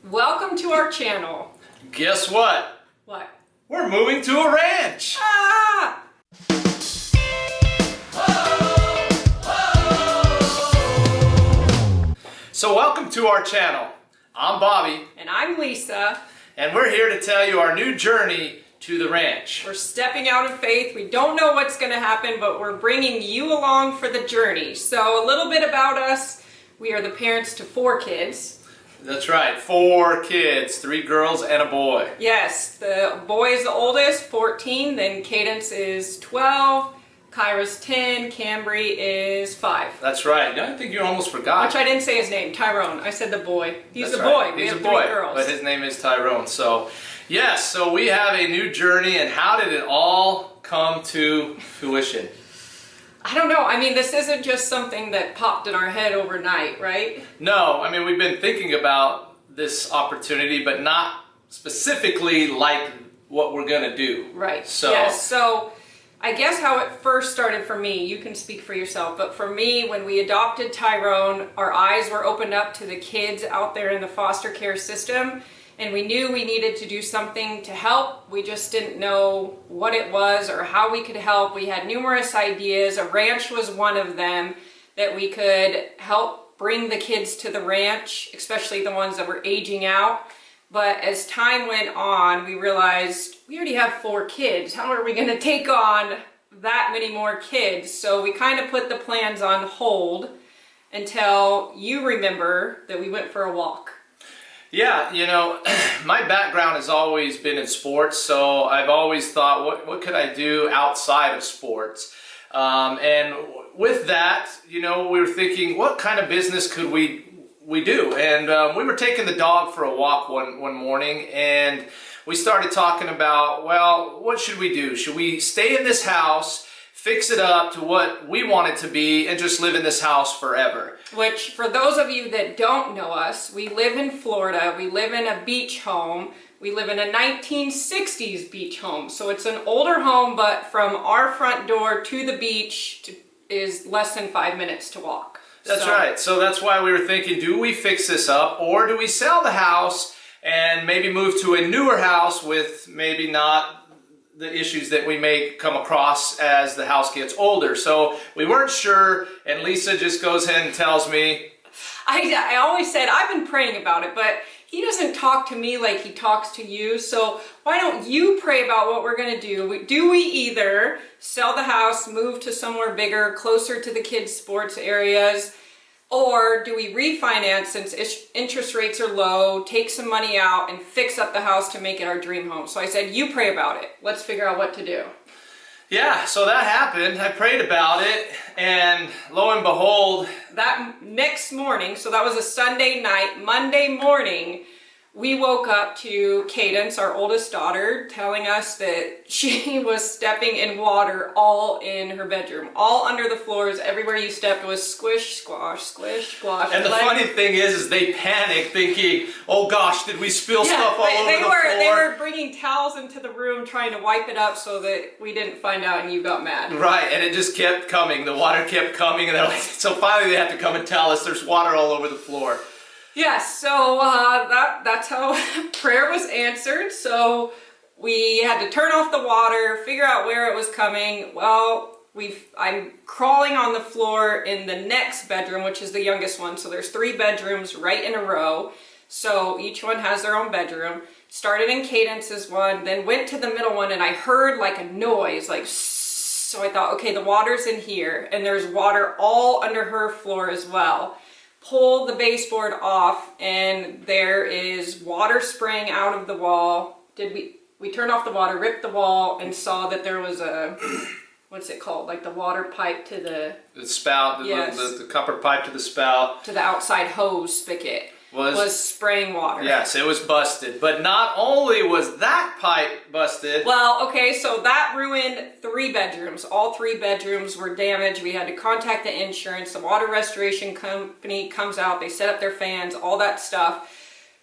Welcome to our channel. Guess what? What? We're moving to a ranch! Ah! So welcome to our channel. I'm Bobby. And I'm Lisa. And we're here to tell you our new journey to the ranch. We're stepping out in faith. We don't know what's going to happen, but we're bringing you along for the journey. So a little bit about us. We are the parents to 4 kids. That's right, 4 kids, 3 girls and a boy. Yes, the boy is the oldest, 14, then Cadence is 12, Kyra's 10, Cambry is 5. That's right. I think you almost forgot. Which I didn't say his name, Tyrone. I said the boy. He's That's a boy. right. We He's have a 3 boy, girls. but his name is Tyrone. So, yes, so we have a new journey, and how did it all come to fruition? I don't know. I mean, this isn't just something that popped in our head overnight, right? No, I mean, we've been thinking about this opportunity, but not specifically like what we're going to do. Right. So, yes. So I guess how it first started for me, you can speak for yourself, but for me, when we adopted Tyrone, our eyes were opened up to the kids out there in the foster care system, and we knew we needed to do something to help. We just didn't know what it was or how we could help. We had numerous ideas. A ranch was one of them, that we could help bring the kids to the ranch, especially the ones that were aging out. But as time went on, we realized we already have 4 kids. How are we going to take on that many more kids? So we kind of put the plans on hold until you remember that we went for a walk. yeah, you know, my background has always been in sports, so I've always thought, what could I do outside of sports? And with that, you know, we were thinking, what kind of business could we do? And we were taking the dog for a walk one morning, and we started talking about, well, what should we do? Should we stay in this house, fix it up to what we want it to be, and just live in this house forever? Which, for those of you that don't know us, we live in Florida. We live in a beach home. We live in a 1960s beach home. So it's an older home, but from our front door to the beach is less than 5 minutes to walk. That's right. So that's why we were thinking, do we fix this up, or do we sell the house and maybe move to a newer house with maybe not the issues that we may come across as the house gets older? So we weren't sure, and Lisa just goes ahead and tells me, I always said, I've been praying about it, but he doesn't talk to me like he talks to you, so why don't you pray about what we're going to do? Do we either sell the house, move to somewhere bigger, closer to the kids' sports areas, or do we refinance since interest rates are low, take some money out, and fix up the house to make it our dream home? So I said, you pray about it. Let's figure out what to do. yeah, so that happened. I prayed about it, and lo and behold, That next morning, so that was a Sunday night, Monday morning, we woke up to Cadence, our oldest daughter, telling us that she was stepping in water all in her bedroom. All under the floors, everywhere you stepped was squish, squash, squish, squash. and the funny thing is they panicked thinking, oh gosh, did we spill stuff all over the floor? They were bringing towels into the room trying to wipe it up so that we didn't find out and you got mad. Right, and it just kept coming. The water kept coming, and they're like, so finally they had to come and tell us there's water all over the floor. Yes, so that's how prayer was answered. So we had to turn off the water, figure out where it was coming. Well, I'm crawling on the floor in the next bedroom, which is the youngest one. So there's 3 bedrooms right in a row. So each one has their own bedroom. Started in Cadence's one, then went to the middle one, and I heard like a noise, like so I thought, okay, the water's in here, and there's water all under her floor as well. Pull the baseboard off, and there is water spraying out of the wall. We turned off the water, ripped the wall, and saw that there was a, what's it called, like the water pipe to the spout, yes, the copper pipe to the spout, to the outside hose spigot was spraying water. Yes, it was busted. But not only was that pipe busted. Well, okay, so that ruined 3 bedrooms. All 3 bedrooms were damaged. We had to contact the insurance. The water restoration company comes out. They set up their fans, all that stuff.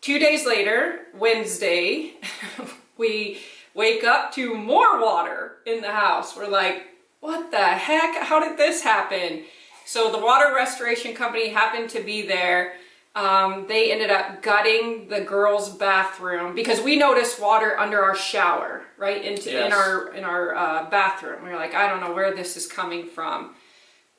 2 days later, Wednesday, we wake up to more water in the house. We're like, what the heck? How did this happen? So the water restoration company happened to be there. they ended up gutting the girls' bathroom because we noticed water under our shower, right, in our bathroom. We were like, I don't know where this is coming from.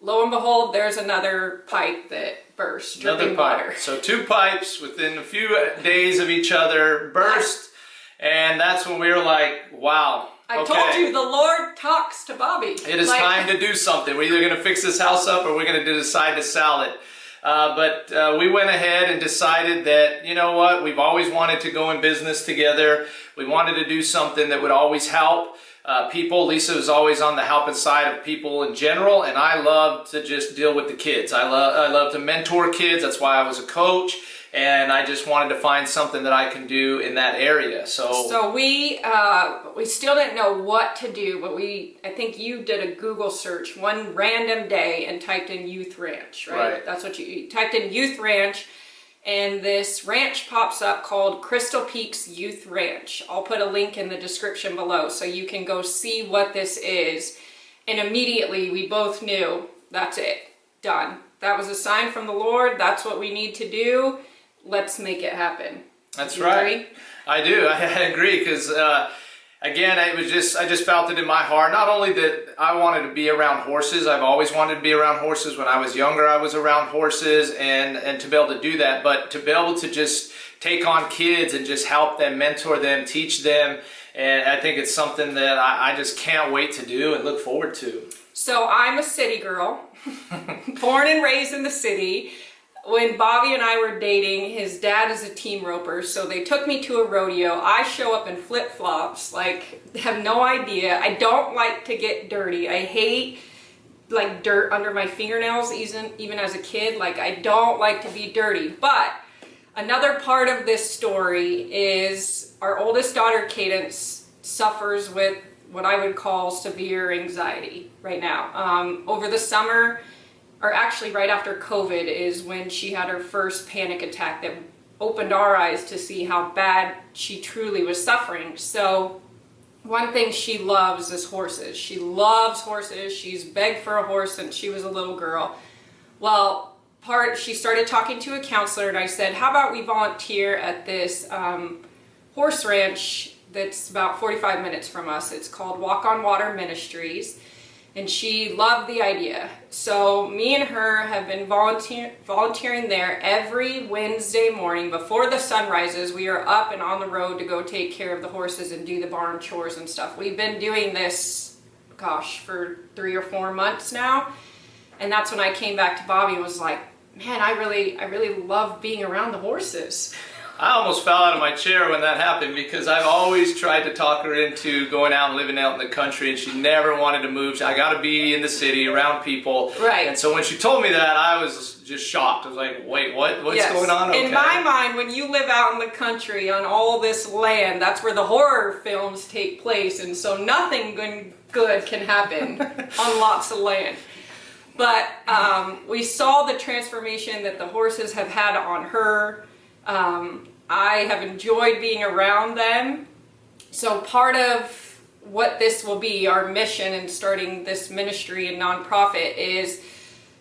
Lo and behold, there's another pipe that burst, dripping water. So 2 pipes within a few days of each other burst, and that's when we were like, wow. I told you, the Lord talks to Bobby. It is time to do something. We're either going to fix this house up or we're going to decide to sell it. But we went ahead and decided that, you know what, we've always wanted to go in business together. We wanted to do something that would always help people. Lisa was always on the helping side of people in general, and I love to just deal with the kids. I love to mentor kids. That's why I was a coach. And I just wanted to find something that I can do in that area. So we still didn't know what to do, but I think you did a Google search one random day and typed in youth ranch, right? That's what you typed in youth ranch, and this ranch pops up called Crystal Peaks Youth Ranch. I'll put a link in the description below so you can go see what this is. And immediately we both knew, that's it, done. That was a sign from the Lord. That's what we need to do. Let's make it happen. That's right. I do. I agree, because again, I just felt it in my heart. Not only that I wanted to be around horses. I've always wanted to be around horses. When I was younger, I was around horses, and to be able to do that, but to be able to just take on kids and just help them, mentor them, teach them. And I think it's something that I just can't wait to do and look forward to. So I'm a city girl, born and raised in the city. When Bobby and I were dating, his dad is a team roper, so they took me to a rodeo. I show up in flip-flops, like, have no idea. I don't like to get dirty. I hate, like, dirt under my fingernails, even as a kid. Like, I don't like to be dirty. But another part of this story is our oldest daughter, Cadence, suffers with what I would call severe anxiety right now. Over the summer, or actually right after COVID, is when she had her first panic attack that opened our eyes to see how bad she truly was suffering. So one thing she loves is horses. She loves horses. She's begged for a horse since she was a little girl. Well, she started talking to a counselor, and I said, how about we volunteer at this horse ranch that's about 45 minutes from us. It's called Walk on Water Ministries. And she loved the idea. So me and her have been volunteering there every Wednesday morning. Before the sun rises, we are up and on the road to go take care of the horses and do the barn chores and stuff. We've been doing this, gosh, for 3 or 4 months now. And that's when I came back to Bobby and was like, man, I really love being around the horses. I almost fell out of my chair when that happened, because I've always tried to talk her into going out and living out in the country, and she never wanted to move. I got to be in the city around people. Right. And so when she told me that, I was just shocked. I was like, wait, what's going on? Okay. In my mind, when you live out in the country on all this land, that's where the horror films take place, and so nothing good can happen on lots of land. But we saw the transformation that the horses have had on her. I have enjoyed being around them. So part of what this will be, our mission in starting this ministry and nonprofit, is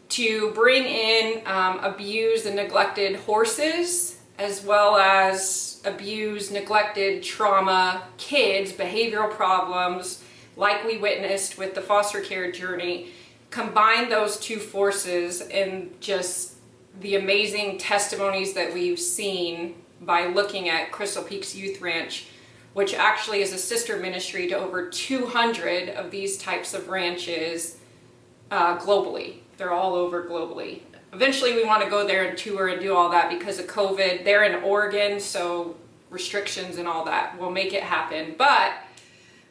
to bring in abused and neglected horses, as well as abused, neglected, trauma kids, behavioral problems, like we witnessed with the foster care journey. Combine those two forces and just the amazing testimonies that we've seen by looking at Crystal Peaks Youth Ranch, which actually is a sister ministry to over 200 of these types of ranches globally. They're all over globally. Eventually we want to go there and tour and do all that because of COVID. They're in Oregon, so restrictions and all that will make it happen. But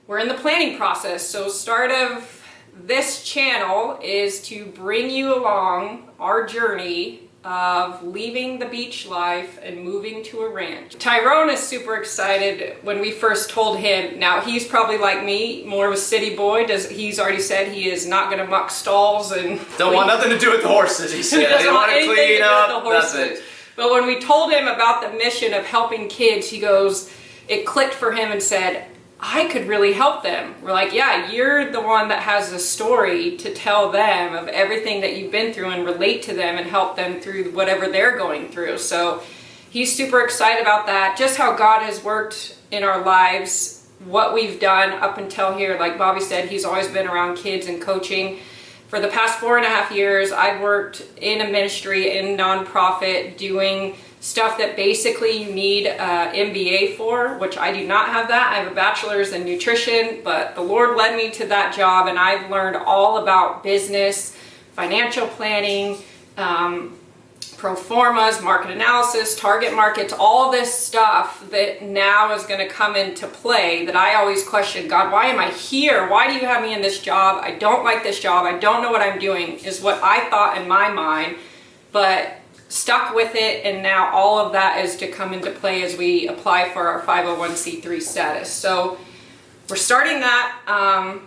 we're in the planning process, so start of this channel is to bring you along our journey of leaving the beach life and moving to a ranch. Tyrone is super excited when we first told him. Now, he's probably like me, more of a city boy. He's already said he is not going to muck stalls and don't want nothing to do with the horses, he said. He doesn't want to anything clean to do up, with the horses. that's it. But when we told him about the mission of helping kids, he goes, it clicked for him and said, I could really help them. We're like, yeah, you're the one that has the story to tell them of everything that you've been through and relate to them and help them through whatever they're going through. So he's super excited about that. Just how God has worked in our lives, what we've done up until here. Like Bobby said, he's always been around kids and coaching. For the past 4.5 years, I've worked in a ministry, in nonprofit, doing stuff that basically you need an MBA for, which I do not have that. I have a bachelor's in nutrition, but the Lord led me to that job, and I've learned all about business, financial planning, pro formas, market analysis, target markets, all this stuff that now is going to come into play that I always question, God, why am I here? Why do you have me in this job? I don't like this job. I don't know what I'm doing, is what I thought in my mind, but stuck with it, and now all of that is to come into play as we apply for our 501c3 status. So we're starting that.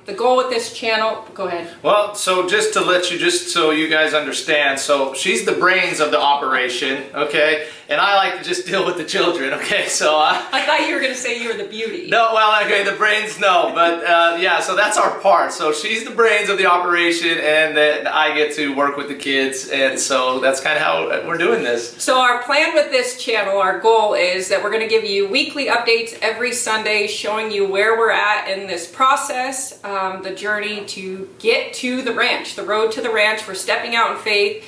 The goal with this channel, go ahead. Well, so just to let you, just so you guys understand, so she's the brains of the operation, okay? And I like to just deal with the children, okay? So I thought you were going to say you were the beauty. no, well, okay, the brains, no, but yeah, so that's our part. So she's the brains of the operation, and then I get to work with the kids, and so that's kind of how we're doing this. So our plan with this channel, our goal is that we're going to give you weekly updates every Sunday showing you where we're at in this process, the journey to get to the ranch, the road to the ranch. We're stepping out in faith.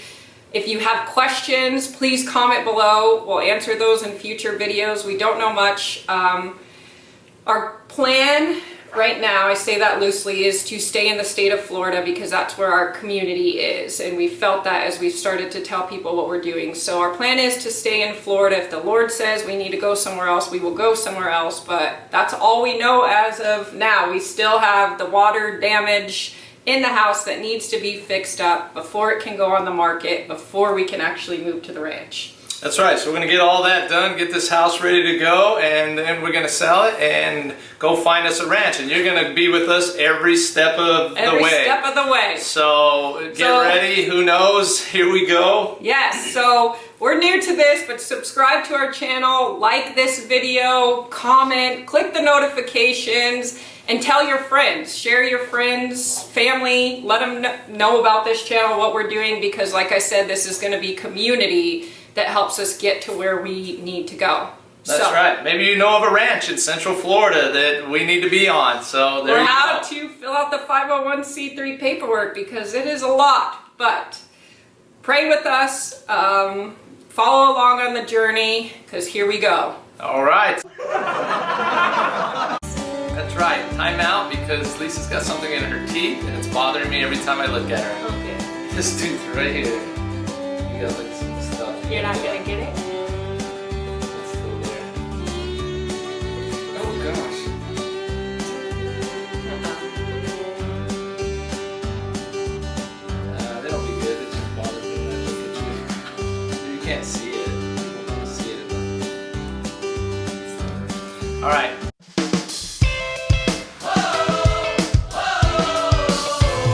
If you have questions, please comment below. We'll answer those in future videos. We don't know much. Our plan right now, I say that loosely, is to stay in the state of Florida because that's where our community is. And we felt that as we started to tell people what we're doing. So our plan is to stay in Florida. If the Lord says we need to go somewhere else, we will go somewhere else. But that's all we know as of now. We still have the water damage in the house that needs to be fixed up before it can go on the market, before we can actually move to the ranch. That's right, so we're going to get all that done, get this house ready to go, and then we're going to sell it and go find us a ranch. And you're going to be with us every step of the way. Every step of the way. So get ready, who knows, here we go. Yes, so we're new to this, but subscribe to our channel, like this video, comment, click the notifications, and tell your friends. Share your friends, family, let them know about this channel, what we're doing, because like I said, this is going to be community that helps us get to where we need to go. That's right. Maybe you know of a ranch in Central Florida that we need to be on. So there you go. Or how to fill out the 501c3 paperwork, because it is a lot. But pray with us. Follow along on the journey, because here we go. All right. That's right. Time out, because Lisa's got something in her teeth and it's bothering me every time I look at her. Okay. This tooth right here. You got like some stuff. You're not going to get it? It's still there. Oh gosh. That'll be good. It just bothers me when I look at you. You can't see it. You won't see it. All right.